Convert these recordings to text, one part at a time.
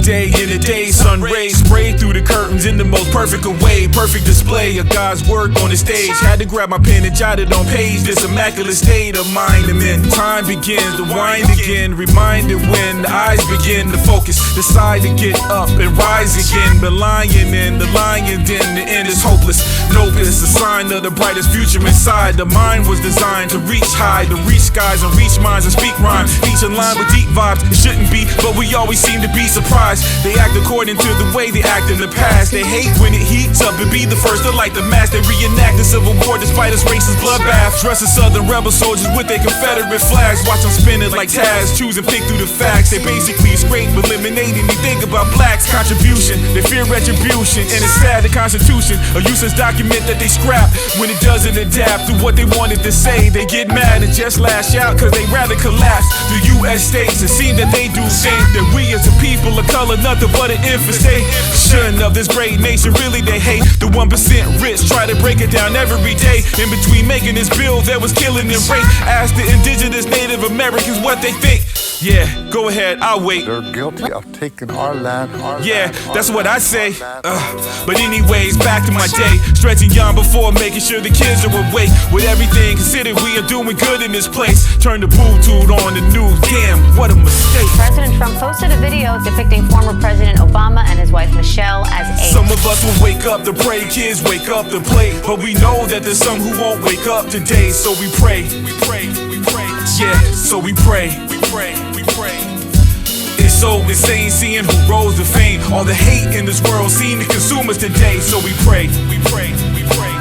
day in a day, sun rays spray through the curtains in the most perfect of way. Perfect display of God's work on the stage. Had to grab my pen and jot it on page. This immaculate state of mind I'm in. Time begins to wind again, reminded when the eyes begin to focus. Decide to get up and rise again. But lying in the lion den, the end is hopeless. Notice a sign of the brightest future inside. The mind was designed to reach high, to reach skies and reach minds and speak rhymes. Each in line with deep vibes. It shouldn't be, but we always seem to be surprised. They act according to the way they act in the past. They hate when it heats up and be the first to light the match. They reenact the Civil War despite its racist bloodbath. Dress as Southern rebel soldiers with their Confederate flags. Watch them spin it like Taz, choose and pick through the facts. They basically scrape, eliminating. They think about blacks' contribution. They fear retribution, and it's sad the Constitution, a useless document that they scrap when it doesn't adapt to what they wanted to say. They get mad and just lash out cause they rather collapse the U.S. states. It seems that they do think that we as a people of color nothing but an infestation of this great nation. Really they hate the 1% rich, try to break it down every day. In between making this bill that was killing and rape. Ask the indigenous Native Americans what they think. Yeah, go ahead, I'll wait. They're guilty of taking our land. Yeah, that's what I say. But anyways, back to my day. Stretching young before making sure the kids are awake. With everything considered, we are doing good in this place. Turn the Bluetooth on the news. Damn, what a mistake. President Trump posted a video depicting former President Obama and his wife Michelle as aides. Some of us will wake up to pray, kids wake up to play. But we know that there's some who won't wake up today. So we pray, we pray, we pray. Yeah, so we pray, we pray, we pray. It's so insane seeing who rose to fame. All the hate in this world seem to consume us today. So we pray, we pray, we pray.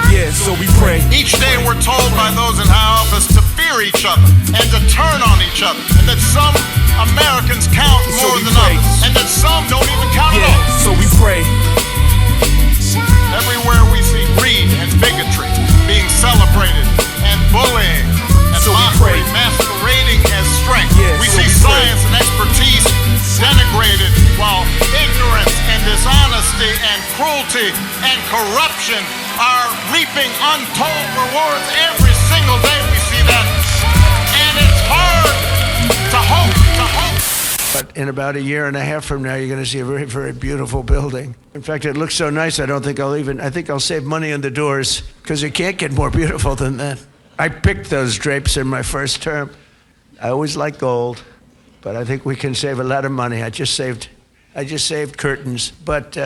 Yeah, so we pray. Each day we're told by those in high office to fear each other and to turn on each other, and that some Americans count more than others, and that some don't even count at all. So we pray. Everywhere we see greed and bigotry being celebrated, and bullying and mockery masquerading as strength. We see science and expertise denigrated, while ignorance and dishonesty and cruelty and corruption are reaping untold rewards. Every single day we see that, and it's hard to hope, to hope. But in about a year and a half from now, you're going to see a very, very beautiful building. In fact, it looks so nice, I think I'll save money on the doors, because it can't get more beautiful than that. I picked those drapes in my first term. I always like gold, but I think we can save a lot of money. I just saved curtains, but